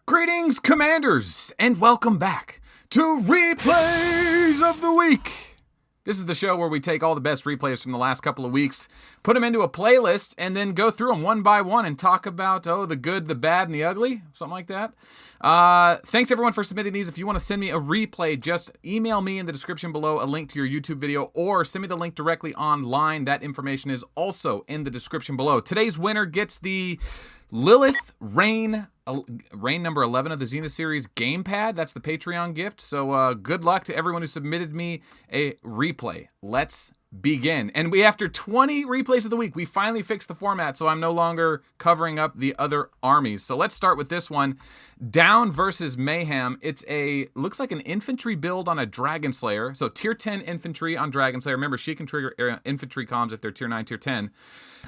Greetings, Commanders, and welcome back to Replays of the Week. This is the show where we take all the best replays from the last couple of weeks, put them into a playlist, and then go through them one by one and talk about, the good, the bad, and the ugly, something like that. Thanks, everyone, for submitting these. If you want to send me a replay, just email me in the description below a link to your YouTube video, or send me the link directly online. That information is also in the description below. Today's winner gets the Lilith Rain number 11 of the Xena series gamepad. That's the Patreon gift. So good luck to everyone who submitted me a replay. Let's begin. And after 20 replays of the week, we finally fixed the format, so I'm no longer covering up the other armies. So let's start with this one. Down versus Mayhem. Looks like an infantry build on a Dragon Slayer. So tier 10 infantry on Dragon Slayer. Remember, she can trigger infantry comms if they're tier 9, tier 10.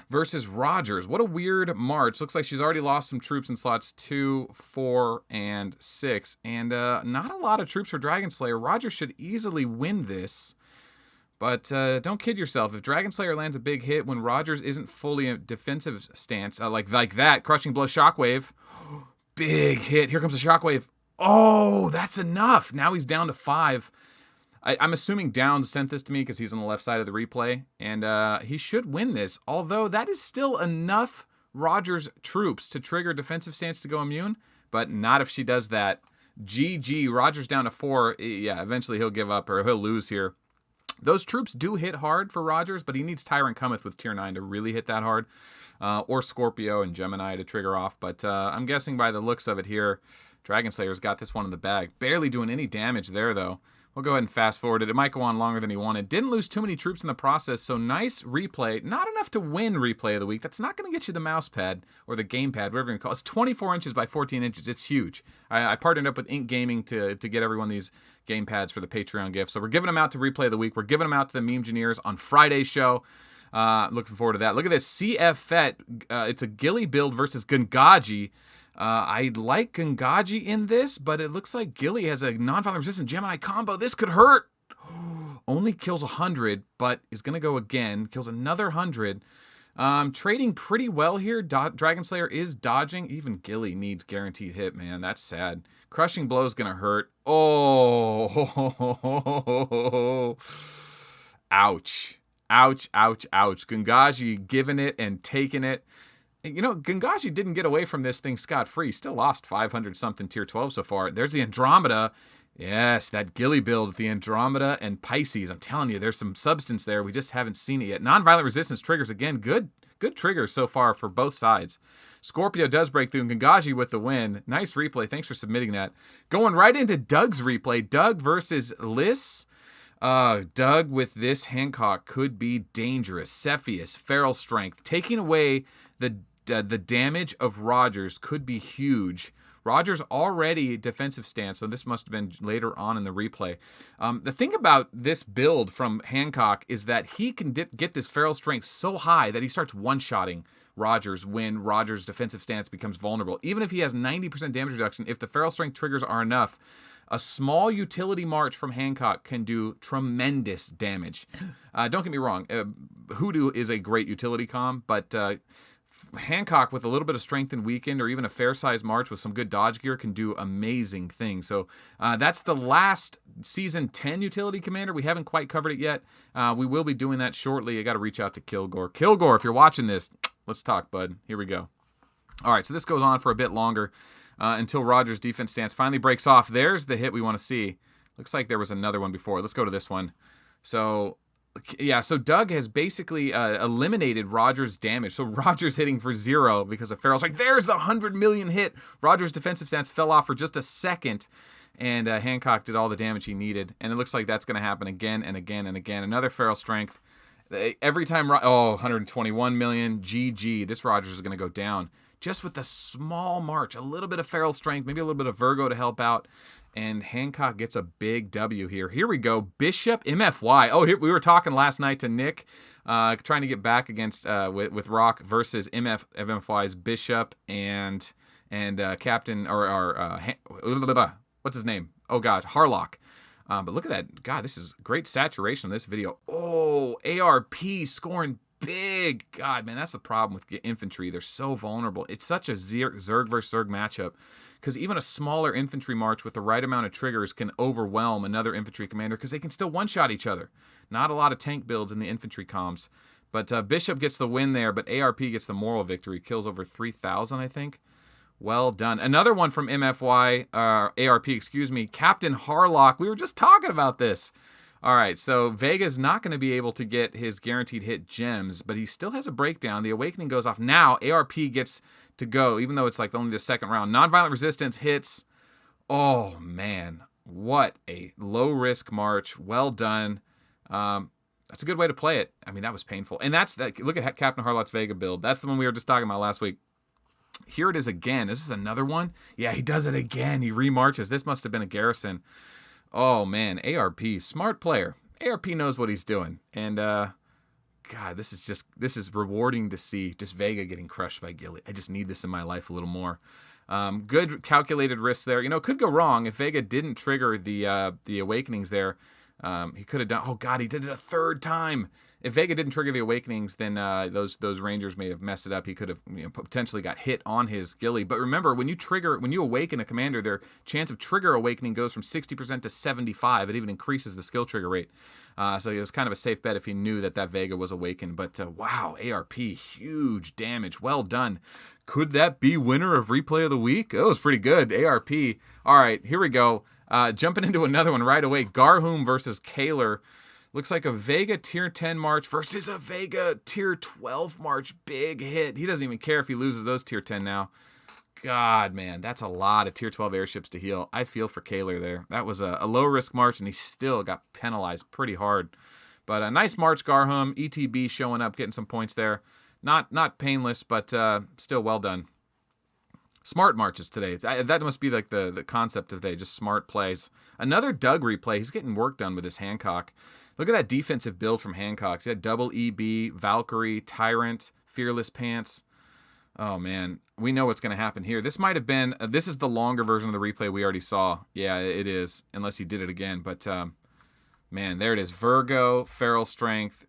Versus Rogers. What a weird march. Looks like she's already lost some troops in slots 2, 4, and 6. And not a lot of troops for Dragon Slayer. Rogers should easily win this. But don't kid yourself. If Dragon Slayer lands a big hit when Rogers isn't fully a defensive stance, like that, Crushing Blow Shockwave. Big hit. Here comes the Shockwave. Oh, that's enough. Now he's down to 5. I'm assuming Downs sent this to me because he's on the left side of the replay, and he should win this, although that is still enough Rogers troops to trigger defensive stance to go immune, but not if she does that. GG, Rogers down to 4. Yeah, eventually he'll give up or he'll lose here. Those troops do hit hard for Rogers, but he needs Tyrant Cometh with tier 9 to really hit that hard, or Scorpio and Gemini to trigger off, but I'm guessing by the looks of it here, Dragon Slayer's got this one in the bag. Barely doing any damage there, though. We'll go ahead and fast forward it. It might go on longer than he wanted. Didn't lose too many troops in the process, so nice replay. Not enough to win replay of the week. That's not going to get you the mouse pad or the gamepad, whatever you call it. It's 24 inches by 14 inches. It's huge. I partnered up with Ink Gaming to get everyone these gamepads for the Patreon gift. So we're giving them out to replay of the week. We're giving them out to the Meme Engineers on Friday's show. Looking forward to that. Look at this CF Fett. It's a Gilly build versus Gungaji. I like Gungaji in this, but it looks like Gilly has a non-violent resistant Gemini combo. This could hurt. Only kills 100, but is going to go again. Kills another 100. Trading pretty well here. Dragon Slayer is dodging. Even Gilly needs guaranteed hit, man. That's sad. Crushing Blow is going to hurt. Oh. Ouch. Ouch, ouch, ouch. Gungaji giving it and taking it. You know, Gungaji didn't get away from this thing scot-free. Still lost 500-something tier 12 so far. There's the Andromeda. Yes, that Gilly build with the Andromeda and Pisces. I'm telling you, there's some substance there. We just haven't seen it yet. Non-violent resistance triggers, again, good triggers so far for both sides. Scorpio does break through, and Gungaji with the win. Nice replay. Thanks for submitting that. Going right into Doug's replay. Doug versus Liss. Doug with this Hancock could be dangerous. Cepheus, Feral Strength. Taking away the damage of Rogers could be huge. Rogers already defensive stance, so this must have been later on in the replay. The thing about this build from Hancock is that he can get this Feral Strength so high that he starts one-shotting Rogers when Rogers' defensive stance becomes vulnerable. Even if he has 90% damage reduction, if the Feral Strength triggers are enough, a small utility march from Hancock can do tremendous damage. Don't get me wrong, Hoodoo is a great utility comm, but Hancock with a little bit of strength and weakened, or even a fair-sized march with some good dodge gear, can do amazing things. So that's the last Season 10 utility commander. We haven't quite covered it yet. We will be doing that shortly. I got to reach out to Kilgore. Kilgore, if you're watching this, let's talk, bud. Here we go. All right, so this goes on for a bit longer until Rogers' defense stance finally breaks off. There's the hit we want to see. Looks like there was another one before. Let's go to this one. So Doug has basically eliminated Rogers' damage. So Rogers hitting for 0 because of Feral's like, there's the 100 million hit. Rogers' defensive stance fell off for just a second, and Hancock did all the damage he needed. And it looks like that's going to happen again and again and again. Another Feral Strength. Every time, 121 million. GG. This Rogers is going to go down. Just with a small march, a little bit of Feral Strength, maybe a little bit of Virgo to help out. And Hancock gets a big W here. Here we go. Bishop MFY. Oh, here we were talking last night to Nick, trying to get back against with Rock versus MFY's Bishop and Captain what's his name? Oh God, Harlock. But look at that. God, this is great saturation on this video. Oh, ARP scoring big. God, man, that's the problem with infantry. They're so vulnerable. It's such a Zerg versus Zerg matchup, because even a smaller infantry march with the right amount of triggers can overwhelm another infantry commander, because they can still one-shot each other. Not a lot of tank builds in the infantry comms. But Bishop gets the win there, but ARP gets the moral victory. Kills over 3,000, I think. Well done. Another one from MFY, ARP, excuse me, Captain Harlock. We were just talking about this. All right, so Vega's not going to be able to get his guaranteed hit gems, but he still has a breakdown. The Awakening goes off. Now ARP gets to go, even though it's like only the second round. Nonviolent resistance hits. Oh, man. What a low-risk march. Well done. That's a good way to play it. I mean, that was painful. And that's that. Look at Captain Harlock's Vega build. That's the one we were just talking about last week. Here it is again. Is this another one? Yeah, he does it again. He remarches. This must have been a garrison. Oh, man. ARP, smart player. ARP knows what he's doing. And, God, this is rewarding to see. Just Vega getting crushed by Gilly. I just need this in my life a little more. Good calculated risks there. You know, it could go wrong if Vega didn't trigger the Awakenings there. He could have done. Oh God, he did it a third time. If Vega didn't trigger the Awakenings, then those Rangers may have messed it up. He could have potentially got hit on his Gilly. But remember, when you awaken a commander, their chance of trigger awakening goes from 60% to 75%. It even increases the skill trigger rate. So it was kind of a safe bet if he knew that Vega was awakened. But wow, ARP, huge damage. Well done. Could that be winner of replay of the week? Oh, it was pretty good. ARP. All right, here we go. Jumping into another one right away. Garhum versus Kaler. Looks like a Vega tier 10 march versus a Vega tier 12 march. Big hit. He doesn't even care if he loses those tier 10 now. God, man, that's a lot of tier 12 airships to heal. I feel for Kaler there. That was a low-risk march, and he still got penalized pretty hard. But a nice march, Garhum. ETB showing up, getting some points there. Not painless, but still well done. Smart marches today. That must be like the concept of today, just smart plays. Another Doug replay. He's getting work done with his Hancock. Look at that defensive build from Hancock. He had double EB, Valkyrie, Tyrant, Fearless Pants. Oh, man. We know what's going to happen here. This might have been... this is the longer version of the replay we already saw. Yeah, it is, unless he did it again. But, man, there it is. Virgo, Feral Strength.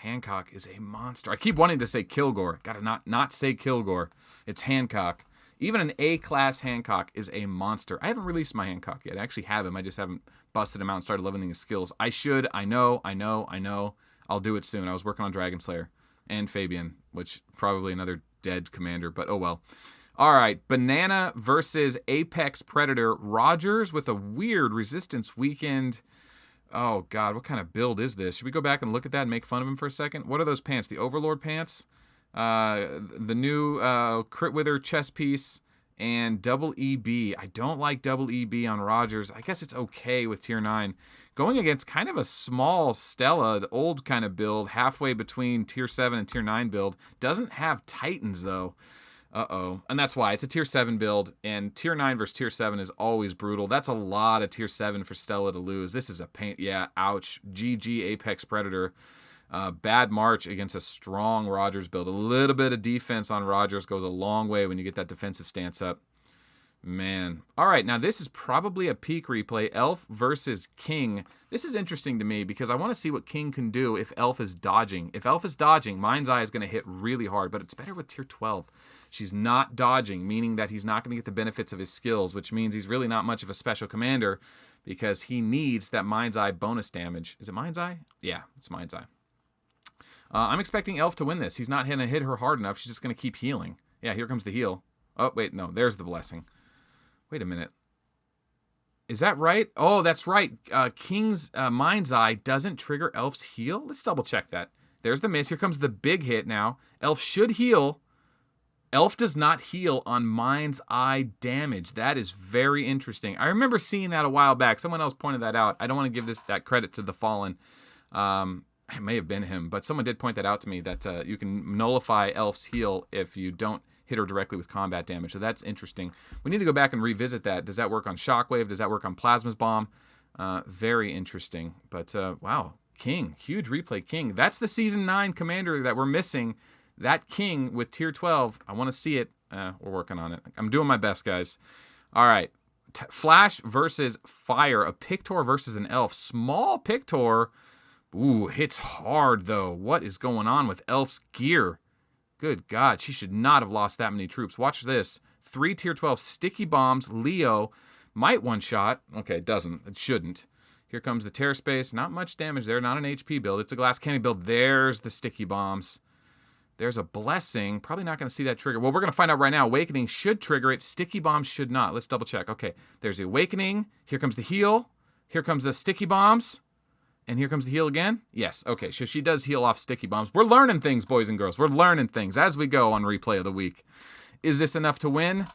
Hancock is a monster. I keep wanting to say Kilgore. Got to not say Kilgore. It's Hancock. Even an A-class Hancock is a monster. I haven't released my Hancock yet. I actually have him. I just haven't busted him out and started leveling his skills. I should. I know. I'll do it soon. I was working on Dragon Slayer and Fabian, which probably another dead commander, but oh well. All right, Banana versus Apex Predator. Rogers with a weird resistance weekend. Oh, God, what kind of build is this? Should we go back and look at that and make fun of him for a second? What are those pants? The Overlord pants? The new Crit Wither chest piece and double EB. I don't like double EB on Rogers. I guess it's okay with tier 9. Going against kind of a small Stella, the old kind of build, halfway between tier 7 and tier 9 build. Doesn't have Titans, though. Uh-oh. And that's why. It's a tier 7 build, and tier 9 versus tier 7 is always brutal. That's a lot of tier 7 for Stella to lose. This is a pain. Yeah, ouch. GG Apex Predator. Bad march against a strong Rogers build. A little bit of defense on Rogers goes a long way when you get that defensive stance up. Man. All right, now this is probably a peak replay. Elf versus King. This is interesting to me because I want to see what King can do if Elf is dodging. If Elf is dodging, Mind's Eye is going to hit really hard, but it's better with tier 12. She's not dodging, meaning that he's not going to get the benefits of his skills, which means he's really not much of a special commander because he needs that Mind's Eye bonus damage. Is it Mind's Eye? Yeah, it's Mind's Eye. I'm expecting Elf to win this. He's not going to hit her hard enough. She's just going to keep healing. Yeah, here comes the heal. Oh, wait, no, there's the blessing. Wait a minute. Is that right? Oh, that's right. King's Mind's Eye doesn't trigger Elf's heal? Let's double check that. There's the miss. Here comes the big hit now. Elf should heal. Elf does not heal on Mind's Eye damage. That is very interesting. I remember seeing that a while back. Someone else pointed that out. I don't want to give that credit to the Fallen. It may have been him, but someone did point that out to me, that you can nullify Elf's heal if you don't hit her directly with combat damage. So that's interesting. We need to go back and revisit that. Does that work on Shockwave? Does that work on Plasma's Bomb? Very interesting. But, wow, King. Huge replay King. That's the Season 9 commander that we're missing. That King with Tier 12. I want to see it. We're working on it. I'm doing my best, guys. All right. Flash versus Fire. A Pictor versus an Elf. Small Pictor, Ooh, hits hard, though. What is going on with Elf's gear? Good God, she should not have lost that many troops. Watch this. 3 tier 12 sticky bombs. Leo might one-shot. Okay, it doesn't. It shouldn't. Here comes the tear space. Not much damage there. Not an HP build. It's a glass cannon build. There's the sticky bombs. There's a blessing. Probably not going to see that trigger. Well, we're going to find out right now. Awakening should trigger it. Sticky bombs should not. Let's double check. Okay, there's the awakening. Here comes the heal. Here comes the sticky bombs. And here comes the heal again. Yes, okay, so she does heal off sticky bombs. We're learning things, boys and girls. We're learning things as we go on Replay of the Week. Is this enough to win?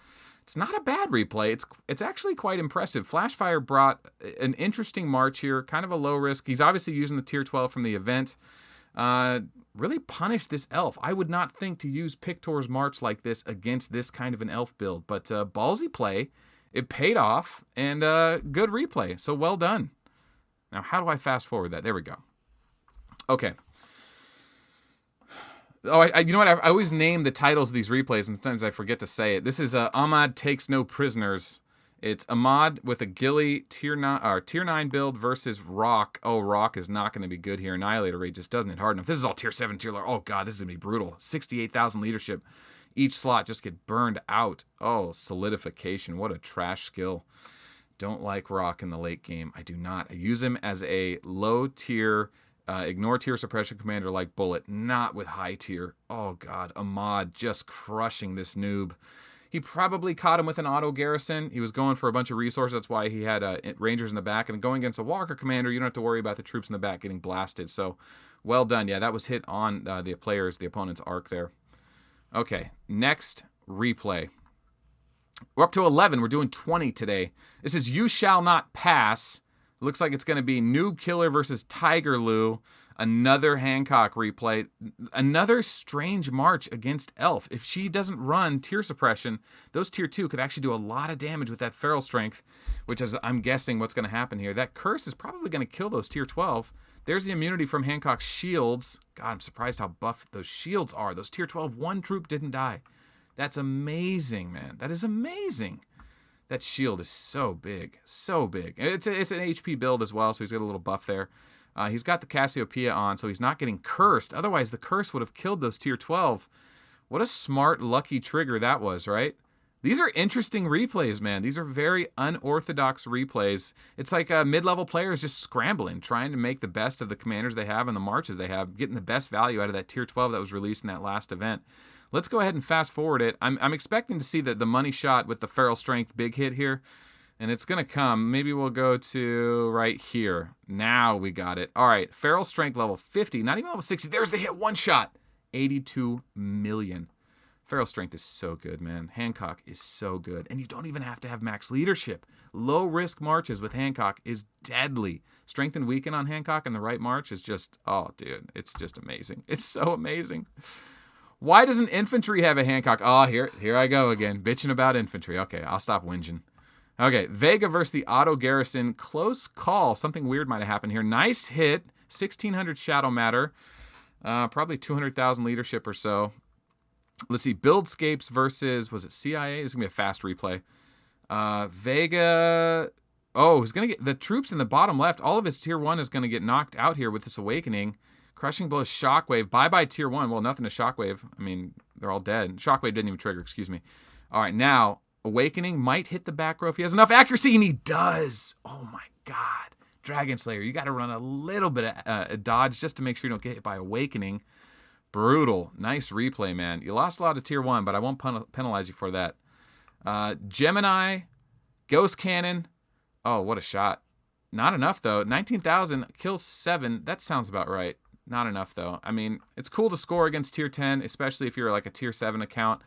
It's not a bad replay. It's actually quite impressive. Flashfire brought an interesting march here, kind of a low risk. He's obviously using the tier 12 from the event. Really punished this elf. I would not think to use Pictor's march like this against this kind of an elf build, but ballsy play. It paid off, and good replay, so well done. Now, how do I fast forward that? There we go. Okay. Oh, you know what? I always name the titles of these replays, and sometimes I forget to say it. This is Ahmad Takes No Prisoners. It's Ahmad with a Ghillie tier 9 build versus Rock. Oh, Rock is not going to be good here. Annihilator rate just doesn't hit hard enough. This is all tier 7, tier low. Oh, God, this is going to be brutal. 68,000 leadership. Each slot just get burned out. Oh, solidification. What a trash skill. Don't like Rock in the late game. I do not. I use him as a low tier, ignore tier suppression commander like Bullet, not with high tier. Oh God, Ahmad just crushing this noob. He probably caught him with an auto garrison. He was going for a bunch of resources. That's why he had rangers in the back. And going against a Walker commander, you don't have to worry about the troops in the back getting blasted. So well done. Yeah, that was hit on the opponent's arc there. Okay, next replay. We're up to 11. We're doing 20 today. This is You Shall Not Pass. Looks like it's going to be Noob Killer versus Tiger Lou. Another Hancock replay. Another strange march against Elf. If she doesn't run tier suppression, those tier 2 could actually do a lot of damage with that feral strength, which is, I'm guessing, what's going to happen here. That curse is probably going to kill those tier 12. There's the immunity from Hancock's shields. God, I'm surprised how buff those shields are. Those tier 12, one troop didn't die. That's amazing, man. That is amazing. That shield is so big. So big. It's an HP build as well, so he's got a little buff there. He's got the Cassiopeia on, so he's not getting cursed. Otherwise, the curse would have killed those tier 12. What a smart, lucky trigger that was, right? These are interesting replays, man. These are very unorthodox replays. It's like mid-level players just scrambling, trying to make the best of the commanders they have and the marches they have, getting the best value out of that tier 12 that was released in that last event. Let's go ahead and fast forward it. I'm expecting to see the money shot with the feral strength big hit here. And it's going to come. Maybe we'll go to right here. Now we got it. All right. Feral strength level 50. Not even level 60. There's the hit. One shot. 82 million. Feral strength is so good, man. Hancock is so good. And you don't even have to have max leadership. Low risk marches with Hancock is deadly. Strength and weaken on Hancock and the right march is just, oh, dude. It's just amazing. It's so amazing. Why doesn't infantry have a Hancock? Oh, here I go again. Bitching about infantry. Okay, I'll stop whinging. Okay, Vega versus the Auto Garrison. Close call. Something weird might have happened here. Nice hit. 1,600 Shadow Matter. Probably 200,000 leadership or so. Let's see. Buildscapes versus, was it CIA? This is going to be a fast replay. Vega. Oh, he's going to get the troops in the bottom left. All of his tier 1 is going to get knocked out here with this awakening. Crushing blow, shockwave. Bye-bye tier 1. Well, nothing to shockwave. I mean, they're all dead. Shockwave didn't even trigger, excuse me. All right, now, awakening might hit the back row if he has enough accuracy, and he does. Oh, my God. Dragon Slayer, you got to run a little bit of dodge just to make sure you don't get hit by awakening. Brutal. Nice replay, man. You lost a lot of tier 1, but I won't penalize you for that. Gemini, Ghost Cannon. Oh, what a shot. Not enough, though. 19,000 kills 7. That sounds about right. Not enough, though. I mean, it's cool to score against tier 10, especially if you're like a tier 7 account.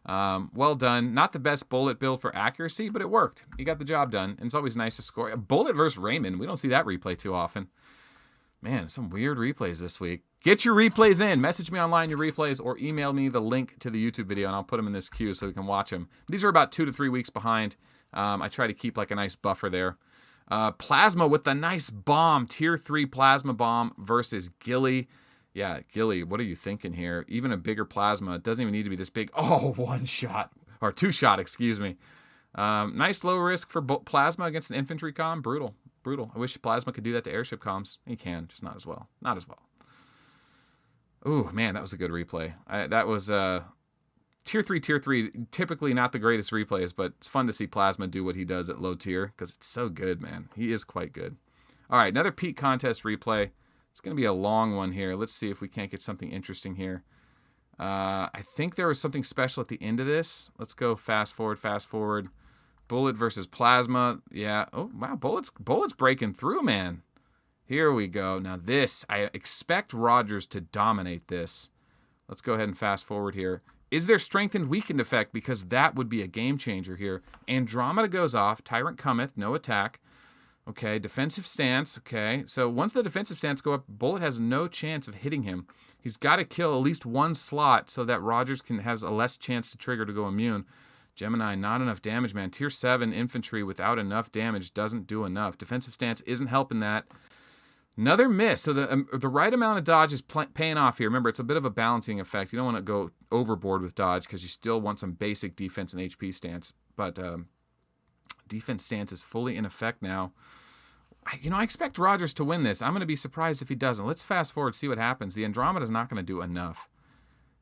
Well done. Not the best bullet build for accuracy, but it worked. You got the job done, and it's always nice to score. A bullet versus Raymond. We don't see that replay too often. Man, some weird replays this week. Get your replays in. Message me online your replays or email me the link to the YouTube video, and I'll put them in this queue so we can watch them. These are about 2 to 3 weeks behind. I try to keep like a nice buffer there. Plasma with the nice bomb. Tier 3 plasma bomb versus Ghillie. Yeah, Ghillie, what are you thinking here? Even a bigger plasma. It doesn't even need to be this big. Oh, 1 shot. Or 2 shot, excuse me. Nice low risk for plasma against an infantry comm. Brutal. brutal. I wish Plasma could do that to airship comms. He can, just not as well. Not as well. Ooh, man, that was a good replay. That was tier 3. Typically not the greatest replays, but it's fun to see Plasma do what he does at low tier because it's so good, man. He is quite good. All right, another peak contest replay. It's going to be a long one here. Let's see if we can't get something interesting here. I think there was something special at the end of this. Let's go fast forward. Bullet versus Plasma. Yeah. Oh, wow. Bullet's breaking through, man. Here we go. Now this, I expect Rogers to dominate this. Let's go ahead and fast forward here. Is there strengthened weakened effect? Because that would be a game changer here. Andromeda goes off. Tyrant cometh. No attack. Okay. Defensive stance. Okay. So once the defensive stance go up, Bullet has no chance of hitting him. He's got to kill at least one slot so that Rogers has a less chance to trigger to go immune. Gemini, not enough damage, man. Tier 7 infantry without enough damage doesn't do enough. Defensive stance isn't helping that. Another miss. So the right amount of dodge is paying off here. Remember, it's a bit of a balancing effect. You don't want to go overboard with dodge because you still want some basic defense and HP stance. But defense stance is fully in effect now. I expect Rogers to win this. I'm going to be surprised if he doesn't. Let's fast forward, see what happens. The Andromeda's not going to do enough.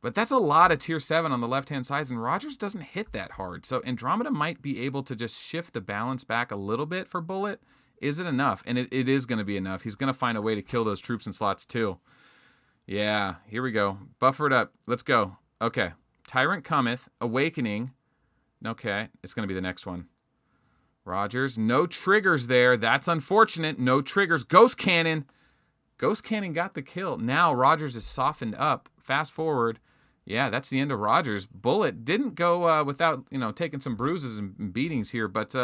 But that's a lot of tier 7 on the left-hand side, and Rogers doesn't hit that hard. So Andromeda might be able to just shift the balance back a little bit for Bullet. Is it enough? And it is going to be enough. He's going to find a way to kill those troops in slots too. Yeah, here we go. Buffer it up. Let's go. Okay. Tyrant cometh. Awakening. Okay, it's going to be the next one. Rogers, no triggers there. That's unfortunate. No triggers. Ghost Cannon. Ghost Cannon got the kill. Now Rogers is softened up. Fast forward. Yeah, that's the end of Rogers. Bullet didn't go without, taking some bruises and beatings here, but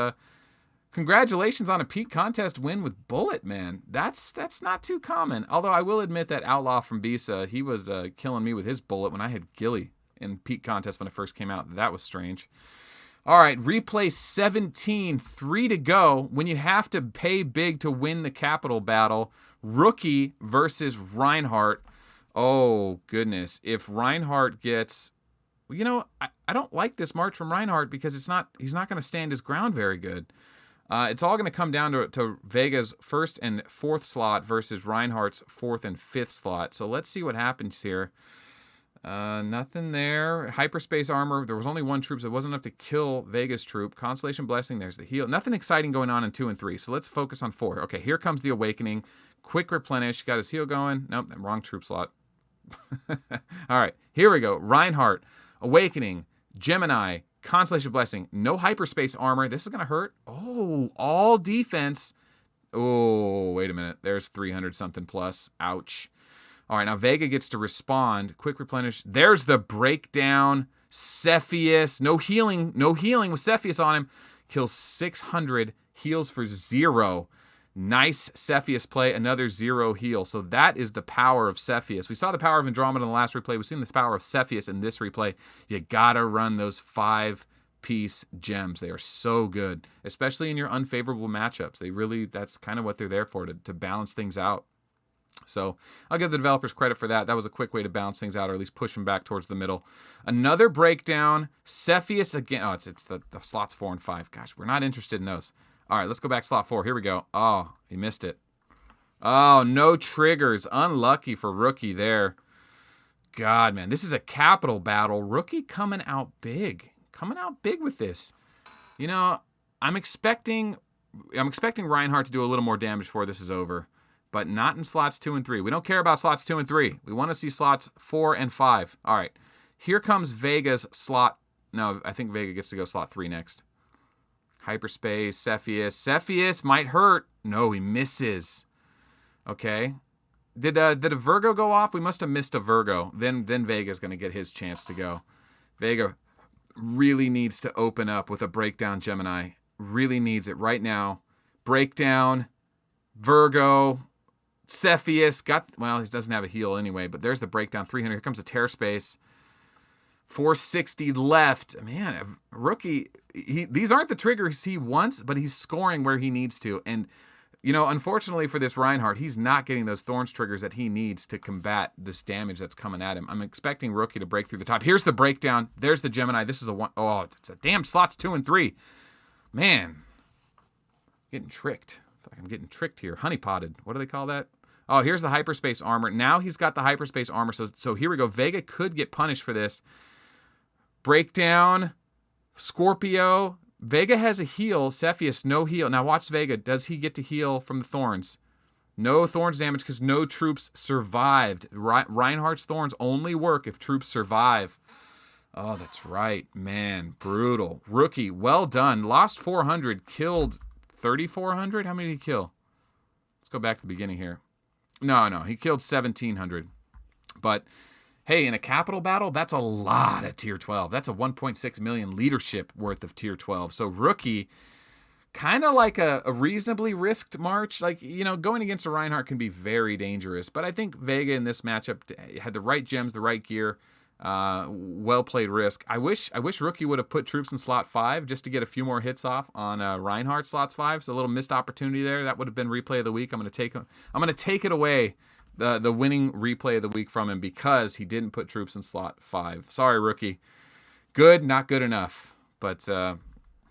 congratulations on a peak contest win with Bullet, man. That's not too common. Although I will admit that Outlaw from Visa, he was killing me with his Bullet when I had Gilly in peak contest when it first came out. That was strange. All right, replay 17, 3 to go. When you have to pay big to win the capital battle, Rookie versus Reinhardt. Oh, goodness. If Reinhardt gets... I don't like this march from Reinhardt because he's not going to stand his ground very good. It's all going to come down to Vega's 1st and 4th slot versus Reinhardt's 4th and 5th slot. So let's see what happens here. Nothing there. Hyperspace armor. There was only one troop, so it wasn't enough to kill Vega's troop. Constellation Blessing. There's the heal. Nothing exciting going on in 2 and 3. So let's focus on 4. Okay, here comes the Awakening. Quick replenish. Got his heal going. Nope, wrong troop slot. All right, here we go. Reinhardt, Awakening, Gemini, Constellation Blessing. No hyperspace armor. This is going to hurt. Oh, all defense. Oh, wait a minute. There's 300 something plus. Ouch. All right, now Vega gets to respond. Quick replenish. There's the breakdown. Cepheus. No healing with Cepheus on him. Kills 600. Heals for 0. Nice Cepheus play. Another 0 heal. So that is the power of Cepheus. We saw the power of Andromeda in the last replay. We've seen this power of Cepheus in this replay. You got to run those 5-piece gems. They are so good, especially in your unfavorable matchups. That's kind of what they're there for, to balance things out. So I'll give the developers credit for that. That was a quick way to balance things out, or at least push them back towards the middle. Another breakdown. Cepheus again. Oh, it's the slots 4 and 5. Gosh, we're not interested in those. All right, let's go back slot 4. Here we go. Oh, he missed it. Oh, no triggers. Unlucky for Rookie there. God, man, this is a capital battle. Rookie coming out big. Coming out big with this. I'm expecting Reinhardt to do a little more damage before this is over. But not in slots 2 and 3. We don't care about slots 2 and 3. We want to see slots 4 and 5. All right. Here comes Vega's slot. No, I think Vega gets to go slot 3 next. Hyperspace, Cepheus. Cepheus might hurt. No, he misses. Okay. Did a Virgo go off? We must have missed a Virgo. Then Vega's going to get his chance to go. Vega really needs to open up with a breakdown Gemini. Really needs it right now. Breakdown, Virgo, Cepheus. He doesn't have a heal anyway, but there's the breakdown. 300. Here comes the tear space. 460 left. Man, Rookie, these aren't the triggers he wants, but he's scoring where he needs to. And, unfortunately for this Reinhardt, he's not getting those Thorns triggers that he needs to combat this damage that's coming at him. I'm expecting Rookie to break through the top. Here's the breakdown. There's the Gemini. This is a 1. Oh, it's a damn slots 2 and 3. Man, getting tricked. like I'm getting tricked here. Honeypotted. What do they call that? Oh, here's the hyperspace armor. Now he's got the hyperspace armor. So here we go. Vega could get punished for this. Breakdown. Scorpio. Vega has a heal. Cepheus, no heal. Now watch Vega. Does he get to heal from the thorns? No thorns damage because no troops survived. Reinhardt's thorns only work if troops survive. Oh, that's right. Man, brutal. Rookie, well done. Lost 400, killed 3,400? How many did he kill? Let's go back to the beginning here. No, he killed 1,700. But, hey, in a capital battle, that's a lot at Tier 12. That's a 1.6 million leadership worth of Tier 12. So, Rookie, kind of like a reasonably risked march. Like, going against a Reinhardt can be very dangerous. But I think Vega in this matchup had the right gems, the right gear. Well played risk. I wish Rookie would have put troops in slot 5 just to get a few more hits off on Reinhardt slots 5. So a little missed opportunity there. That would have been replay of the week. I'm gonna take it away, the winning replay of the week from him because he didn't put troops in slot 5. Sorry, Rookie. Good, not good enough. But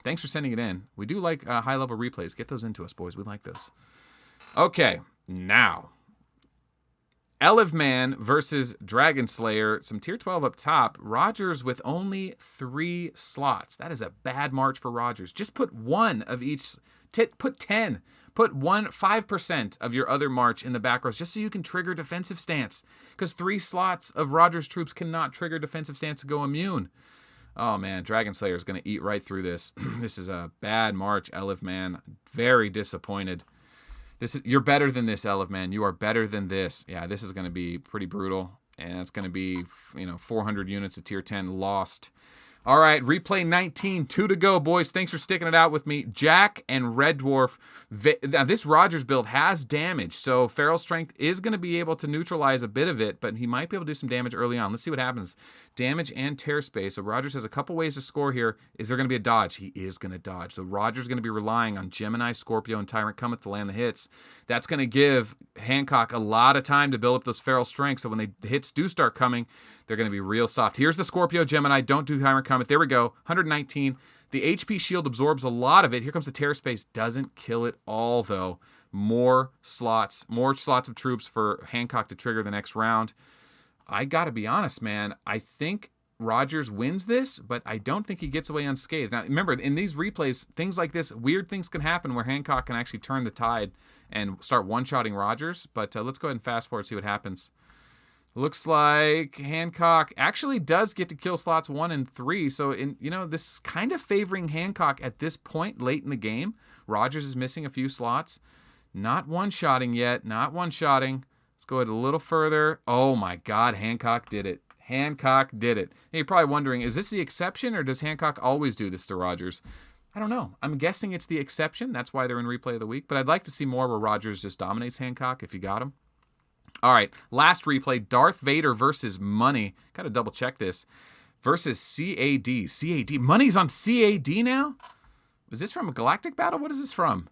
thanks for sending it in. We do like high level replays. Get those into us, boys. We like those. Okay, now. Elivman versus Dragon Slayer. Some tier 12 up top. Rogers with only 3 slots. That is a bad march for Rogers. Just put one of each. Put 10. Put 5% of your other march in the back rows just so you can trigger defensive stance. Because 3 slots of Rogers troops cannot trigger defensive stance to go immune. Oh man, Dragon Slayer is going to eat right through this. This is a bad march, Elivman. Very disappointed. You're better than this, Elivman. You are better than this. Yeah, this is going to be pretty brutal. And it's going to be, 400 units of tier 10 lost. All right, replay 19, 2 to go, boys. Thanks for sticking it out with me. Jack and Red Dwarf. Now, this Rogers build has damage, so Feral Strength is going to be able to neutralize a bit of it, but he might be able to do some damage early on. Let's see what happens. Damage and tear space. So Rogers has a couple ways to score here. Is there going to be a dodge? He is going to dodge. So Rogers is going to be relying on Gemini, Scorpio, and Tyrant Cometh to land the hits. That's going to give Hancock a lot of time to build up those Feral Strengths, so when the hits do start coming, they're going to be real soft. Here's the Scorpio Gemini. Don't do Tyrant Cometh. There we go. 119. The HP shield absorbs a lot of it. Here comes the tear space. Doesn't kill it all, though. More slots of troops for Hancock to trigger the next round. I got to be honest, man. I think Rogers wins this, but I don't think he gets away unscathed. Now, remember, in these replays, things like this, weird things can happen where Hancock can actually turn the tide and start one-shotting Rogers. But let's go ahead and fast forward and see what happens. Looks like Hancock actually does get to kill slots 1 and 3. So, this is kind of favoring Hancock at this point late in the game. Rogers is missing a few slots. Not one-shotting yet. Not one-shotting. Let's go ahead a little further. Oh, my God. Hancock did it. Hancock did it. Now, you're probably wondering, is this the exception or does Hancock always do this to Rogers? I don't know. I'm guessing it's the exception. That's why they're in replay of the week. But I'd like to see more where Rogers just dominates Hancock if you got him. All right, last replay, Darth Vader versus Money. Got to double check this. Versus CAD. CAD. Money's on CAD now? Is this from a Galactic Battle? What is this from?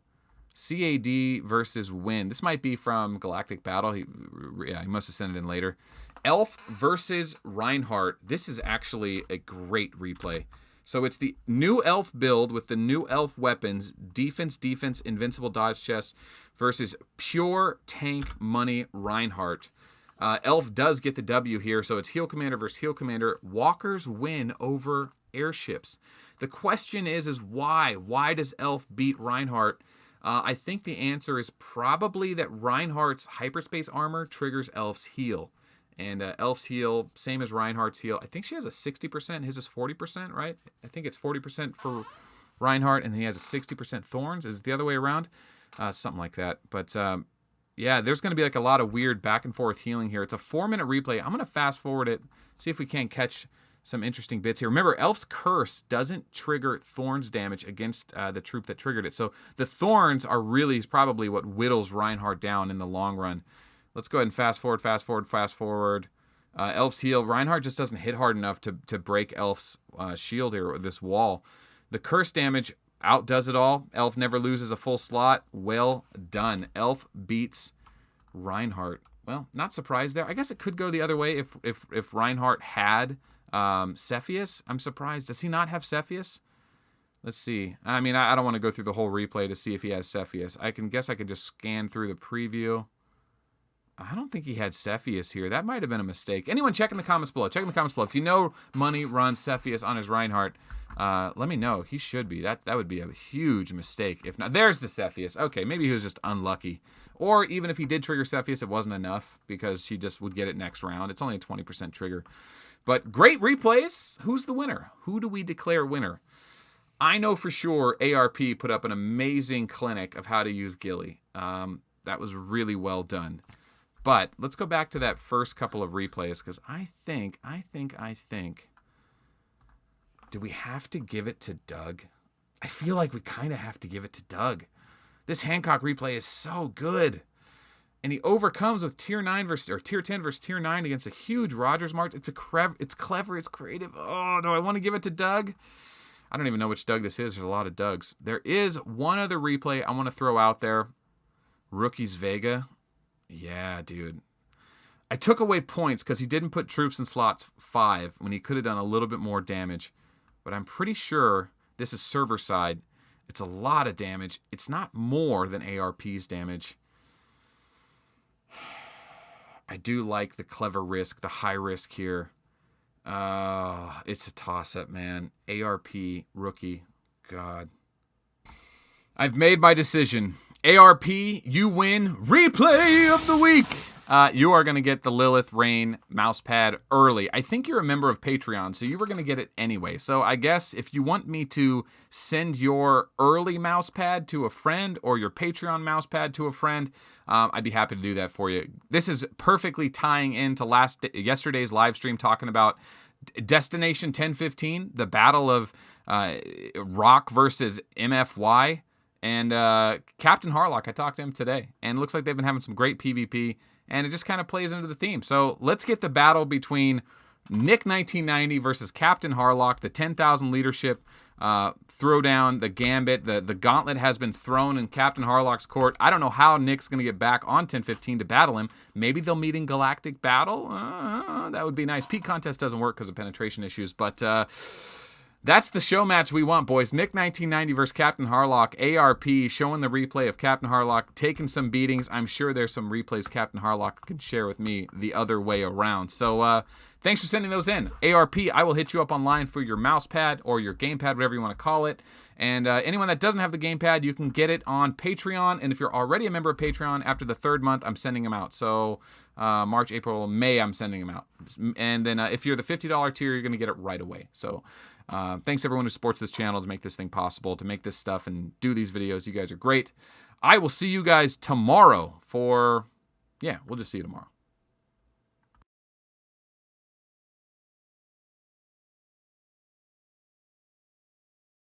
CAD versus Win. This might be from Galactic Battle. He must have sent it in later. Elf versus Reinhardt. This is actually a great replay. So it's the new Elf build with the new Elf weapons, defense, invincible dodge chest, versus pure tank money Reinhardt. Elf does get the W here, so it's Heal Commander versus Heal Commander. Walkers win over airships. The question is why? Why does Elf beat Reinhardt? I think the answer is probably that Reinhardt's hyperspace armor triggers Elf's heal. And Elf's heal, same as Reinhardt's heal. I think she has a 60%. His is 40%, right? I think it's 40% for Reinhardt, and he has a 60% Thorns. Is it the other way around? Something like that. But, there's going to be like a lot of weird back and forth healing here. It's a 4-minute replay. I'm going to fast forward it, see if we can't catch some interesting bits here. Remember, Elf's Curse doesn't trigger Thorns damage against the troop that triggered it. So the Thorns are really probably what whittles Reinhardt down in the long run. Let's go ahead and fast forward. Elf's heal. Reinhardt just doesn't hit hard enough to break Elf's shield here, or this wall. The curse damage outdoes it all. Elf never loses a full slot. Well done. Elf beats Reinhardt. Well, not surprised there. I guess it could go the other way if Reinhardt had Cepheus. I'm surprised. Does he not have Cepheus? Let's see. I mean, I don't want to go through the whole replay to see if he has Cepheus. I can just scan through the preview. I don't think he had Cepheus here. That might have been a mistake. Anyone, check in the comments below. Check in the comments below. If you know Money runs Cepheus on his Reinhardt, let me know. He should be. That would be a huge mistake. If not, there's the Cepheus. Okay, maybe he was just unlucky. Or even if he did trigger Cepheus, it wasn't enough because he just would get it next round. It's only a 20% trigger. But great replays. Who's the winner? Who do we declare winner? I know for sure ARP put up an amazing clinic of how to use Ghillie. That was really well done. But let's go back to that first couple of replays because I think, do we have to give it to Doug? I feel like we kind of have to give it to Doug. This Hancock replay is so good. And he overcomes with tier 10 versus tier 9 against a huge Rogers march. It's clever, it's creative. Oh, do I want to give it to Doug? I don't even know which Doug this is. There's a lot of Dougs. There is one other replay I want to throw out there. Rookies Vega. Yeah, dude. I took away points because he didn't put troops in slots 5 when he could have done a little bit more damage. But I'm pretty sure this is server side. It's a lot of damage. It's not more than ARP's damage. I do like the clever risk, the high risk here. It's a toss-up, man. ARP, rookie. God. I've made my decision. ARP, you win. Replay of the week. You are going to get the Lilith Rain mousepad early. I think you're a member of Patreon, so you were going to get it anyway. So I guess if you want me to send your early mousepad to a friend or your Patreon mousepad to a friend, I'd be happy to do that for you. This is perfectly tying into yesterday's live stream talking about Destination 1015, the battle of Rock versus MFY. And Captain Harlock, I talked to him today, and it looks like they've been having some great PvP, and it just kind of plays into the theme. So let's get the battle between Nick1990 versus Captain Harlock, the 10,000 leadership throwdown, the gambit. The gauntlet has been thrown in Captain Harlock's court. I don't know how Nick's going to get back on 1015 to battle him. Maybe they'll meet in Galactic Battle. That would be nice. Peak contest doesn't work because of penetration issues, but... that's the show match we want, boys. Nick1990 versus Captain Harlock. ARP showing the replay of Captain Harlock taking some beatings. I'm sure there's some replays Captain Harlock can share with me the other way around. So thanks for sending those in. ARP, I will hit you up online for your mousepad or your gamepad, whatever you want to call it. And anyone that doesn't have the gamepad, you can get it on Patreon. And if you're already a member of Patreon, after the 3rd month, I'm sending them out. So March, April, May, I'm sending them out. And then if you're the $50 tier, you're going to get it right away. So... thanks everyone who supports this channel to make this thing possible, to make this stuff and do these videos. You guys are great. I will see you guys tomorrow we'll just see you tomorrow.